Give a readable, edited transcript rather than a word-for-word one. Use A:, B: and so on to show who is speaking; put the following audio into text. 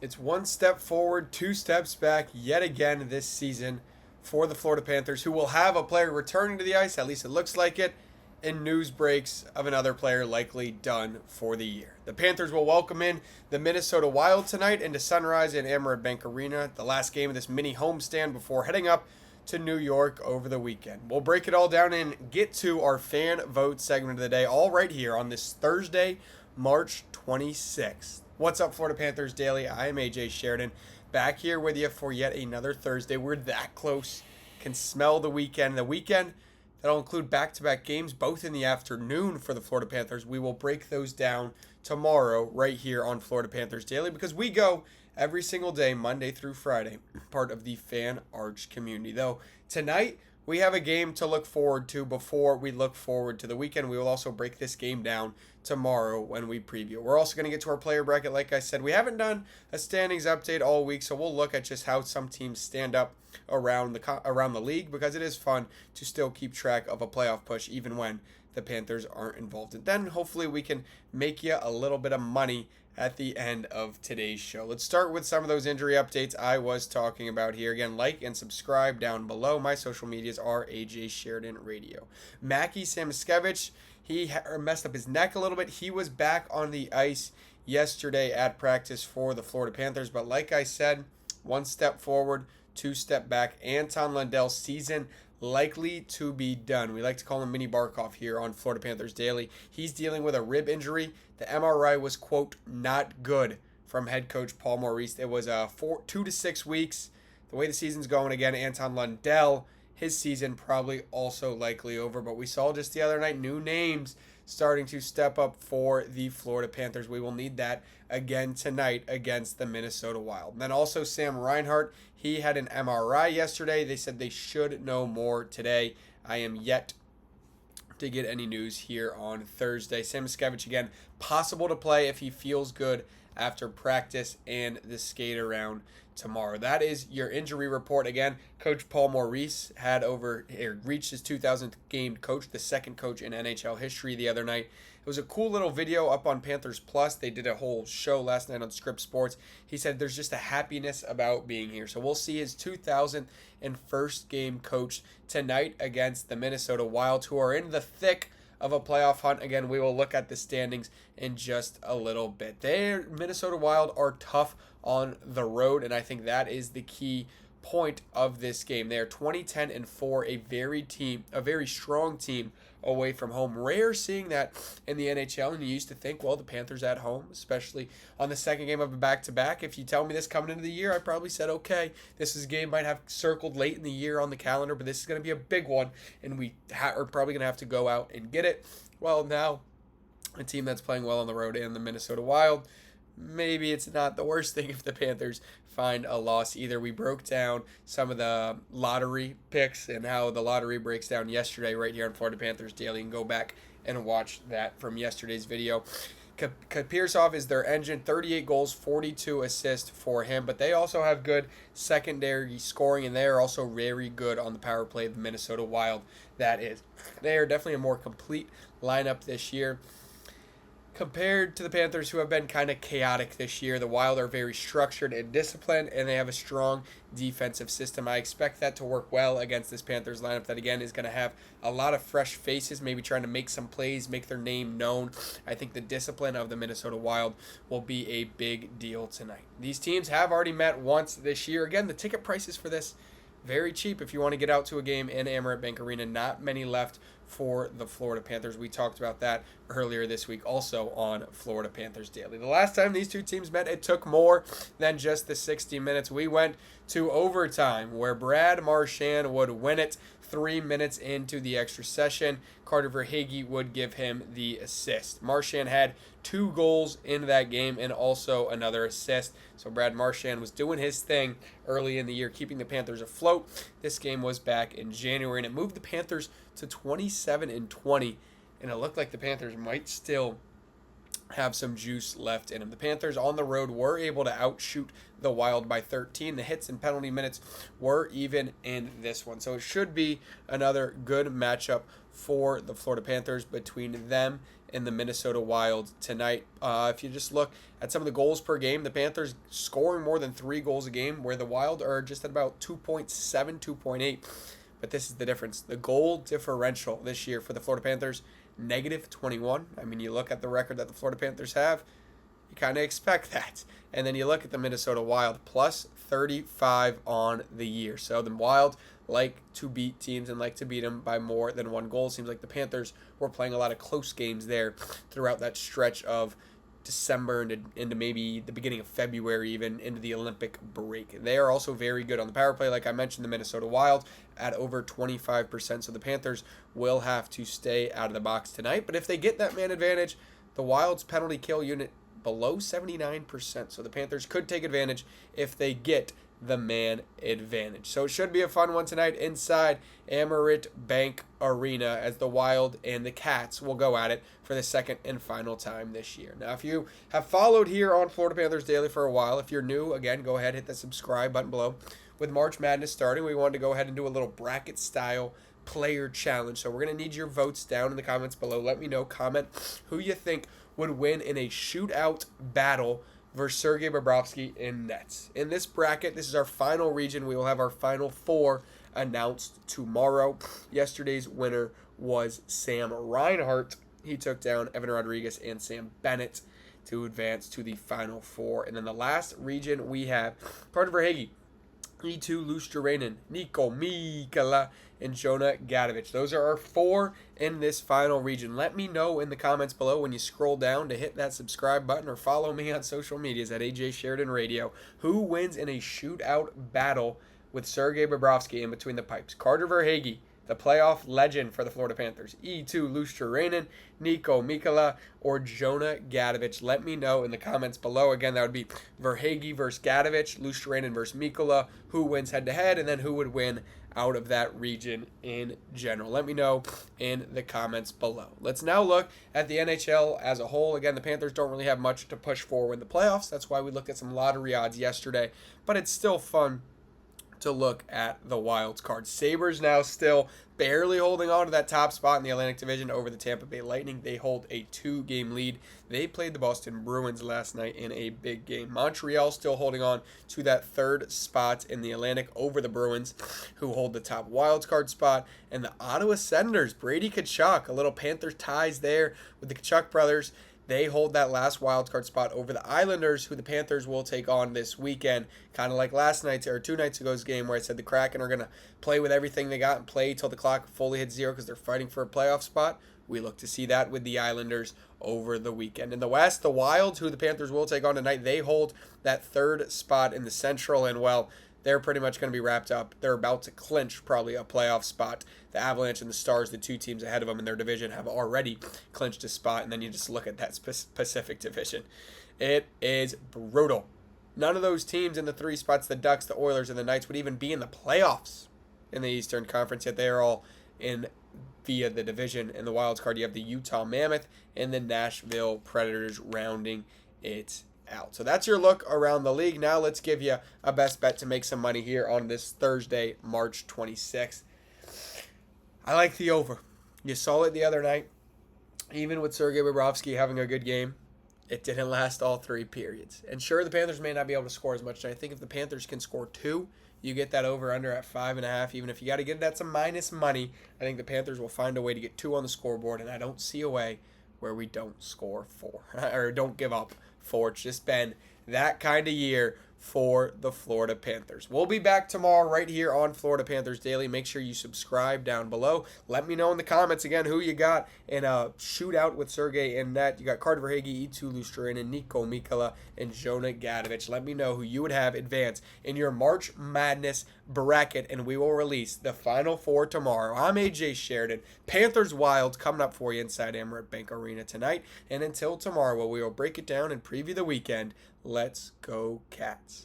A: It's one step forward, two steps back yet again this season for the Florida Panthers, who will have a player returning to the ice, at least it looks like it, and news breaks of another player likely done for the year. The Panthers will welcome in the Minnesota Wild tonight into Sunrise in Amerant Bank Arena, the last game of this mini homestand before heading up to New York over the weekend. We'll break it all down and get to our fan vote segment of the day, all right here on this Thursday, March 26th. What's up, Florida Panthers Daily? I am AJ Sheridan, back here with you for yet another Thursday. We're that close. Can smell the weekend. The weekend that'll include back-to-back games, both in the afternoon for the Florida Panthers. We will break those down tomorrow right here on Florida Panthers Daily because we go every single day, Monday through Friday, part of the Fan Arch community. Though tonight we have a game to look forward to before we look forward to the weekend. We will also break this game down tomorrow when we preview. We're also going to get to our player bracket. Like I said, we haven't done a standings update all week, so we'll look at just how some teams stand up around the league, because it is fun to still keep track of a playoff push even when the Panthers aren't involved. And then hopefully we can make you a little bit of money at the end of today's show. Let's start with some of those injury updates I was talking about here. Again, like and subscribe down below. My social medias are AJ Sheridan Radio. Mackie Samoskevich, he messed up his neck a little bit. He was back on the ice yesterday at practice for the Florida Panthers, but like I said, one step forward, two step back. Anton Lundell's season likely to be done. We like to call him Mini Barkov here on Florida Panthers Daily. He's dealing with a rib injury. The MRI was, quote, not good from head coach Paul Maurice. It was 2 to 6 weeks. The way the season's going, again, Anton Lundell, his season probably also likely over. But we saw just the other night new names starting to step up for the Florida Panthers. We will need that again tonight against the Minnesota Wild. And then also Sam Reinhart, he had an MRI yesterday. They said they should know more today. I am yet to get any news here on Thursday. Samoskevich, again, possible to play if he feels good after practice and the skate around tomorrow. That is your injury report. Again, Coach Paul Maurice reached his 2,000th game coach, the second coach in NHL history the other night. It was a cool little video up on Panthers Plus. They did a whole show last night on Script Sports. He said there's just a happiness about being here. So we'll see his 2,001st game coach tonight against the Minnesota Wild, who are in the thick of a playoff hunt. Again, we will look at the standings in just a little bit. Minnesota Wild are tough on the road, and I think that is the key point of this game. They are 20-10-4, a very strong team away from home. Rare seeing that in the NHL, and you used to think, well, the Panthers at home, especially on the second game of a back-to-back. If you tell me this coming into the year, I probably said, okay, this is a game might have circled late in the year on the calendar, but this is going to be a big one, and we are probably going to have to go out and get it. Well, now a team that's playing well on the road and the Minnesota Wild, maybe it's not the worst thing if the Panthers find a loss either. We broke down some of the lottery picks and how the lottery breaks down yesterday right here on Florida Panthers Daily, and go back and watch that from yesterday's video. Kaprizov is their engine, 38 goals, 42 assists for him, but they also have good secondary scoring, and they are also very good on the power play, the Minnesota Wild, that is. They are definitely a more complete lineup this year. Compared to the Panthers, who have been kind of chaotic this year, the Wild are very structured and disciplined, and they have a strong defensive system. I expect that to work well against this Panthers lineup that, again, is going to have a lot of fresh faces, maybe trying to make some plays, make their name known. I think the discipline of the Minnesota Wild will be a big deal tonight. These teams have already met once this year. Again, the ticket prices for this, very cheap if you want to get out to a game in Amerant Bank Arena. Not many left for the Florida Panthers. We talked about that earlier this week also on Florida Panthers Daily. The last time these two teams met, it took more than just the 60 minutes. We went to overtime where Brad Marchand would win it 3 minutes into the extra session. Carter Verhaeghe would give him the assist. Marchand had 2 goals in that game and also another assist. So Brad Marchand was doing his thing early in the year, keeping the Panthers afloat. This game was back in January, and it moved the Panthers to 27-20, and it looked like the Panthers might still have some juice left in them. The Panthers on the road were able to outshoot the Wild by 13. The hits and penalty minutes were even in this one. So it should be another good matchup for the Florida Panthers between them in the Minnesota Wild tonight. If you just look at some of the goals per game, the Panthers scoring more than 3 goals a game, where the Wild are just at about 2.7, 2.8. But this is the difference. The goal differential this year for the Florida Panthers, negative 21. I mean, you look at the record that the Florida Panthers have, you kind of expect that. And then you look at the Minnesota Wild, plus 35 on the year. So the Wild like to beat teams and like to beat them by more than 1 goal. Seems like the Panthers were playing a lot of close games there throughout that stretch of December into maybe the beginning of February, even into the Olympic break. They are also very good on the power play. Like I mentioned, the Minnesota Wild at over 25%. So the Panthers will have to stay out of the box tonight. But if they get that man advantage, the Wild's penalty kill unit below 79%. So the Panthers could take advantage if they get the man advantage. So it should be a fun one tonight inside Amerant Bank Arena as the Wild and the Cats will go at it for the second and final time this year. Now, if you have followed here on Florida Panthers Daily for a while, if you're new, again, go ahead, hit the subscribe button below. With March Madness starting, we wanted to go ahead and do a little bracket style player challenge. So we're going to need your votes down in the comments below. Let me know, comment who you think would win in a shootout battle versus Sergei Bobrovsky in nets. In this bracket, this is our final region. We will have our final 4 announced tomorrow. Yesterday's winner was Sam Reinhart. He took down Evan Rodriguez and Sam Bennett to advance to the final 4. And then the last region we have Carter Verhaeghe, E2 Luosterainen, Nico Mikkola, and Jonah Gadovich. Those are our 4 in this final region. Let me know in the comments below when you scroll down to hit that subscribe button or follow me on social medias at AJ Sheridan Radio. Who wins in a shootout battle with Sergei Bobrovsky in between the pipes? Carter Verhaeghe, the playoff legend for the Florida Panthers, E2 Luosterainen, Nico Mikkola, or Jonah Gadovich. Let me know in the comments below. Again, that would be Verhaeghe versus Gadovich, Luosterainen versus Mikkola, who wins head-to-head, and then who would win out of that region in general. Let me know in the comments below. Let's now look at the NHL as a whole. Again, the Panthers don't really have much to push for in the playoffs. That's why we looked at some lottery odds yesterday, but it's still fun to look at the wild card. Sabres now still barely holding on to that top spot in the Atlantic Division over the Tampa Bay Lightning. They hold a 2-game lead. They played the Boston Bruins last night in a big game. Montreal still holding on to that 3rd spot in the Atlantic over the Bruins, who hold the top wild card spot. And the Ottawa Senators, Brady Tkachuk, a little Panthers ties there with the Tkachuk brothers. They hold that last wildcard spot over the Islanders, who the Panthers will take on this weekend. Kind of like last night's or 2 nights ago's game where I said the Kraken are going to play with everything they got and play till the clock fully hits 0 because they're fighting for a playoff spot. We look to see that with the Islanders over the weekend. In the West, the Wilds, who the Panthers will take on tonight, they hold that 3rd spot in the Central, and well, they're pretty much going to be wrapped up. They're about to clinch probably a playoff spot. The Avalanche and the Stars, the 2 teams ahead of them in their division, have already clinched a spot. And then you just look at that Pacific division. It is brutal. None of those teams in the 3 spots, the Ducks, the Oilers, and the Knights, would even be in the playoffs in the Eastern Conference, yet they are all in via the division. In the wild card, you have the Utah Mammoth and the Nashville Predators rounding it out. So that's your look around the league. Now let's give you a best bet to make some money here on this Thursday, March 26th. I like the over. You saw it the other night. Even with Sergei Bobrovsky having a good game, it didn't last all 3 periods. And sure, the Panthers may not be able to score as much. I think if the Panthers can score 2, you get that over under at 5.5. Even if you got to get it at some minus money, I think the Panthers will find a way to get 2 on the scoreboard. And I don't see a way where we don't score 4 or don't give up 4. It's just been that kind of year for the Florida Panthers. We'll be back tomorrow right here on Florida Panthers Daily. Make sure you subscribe down below. Let me know in the comments again who you got in a shootout with Sergei and net. You got Carter Verhaeghe, E2 Luosterainen, Nico Mikkola, and Jonah Gadovich. Let me know who you would have advance in your March Madness bracket, and we will release the final 4 tomorrow. I'm AJ Sheridan. Panthers Wild coming up for you inside Amerant Bank Arena tonight. And until tomorrow, we will break it down and preview the weekend. Let's go Cats.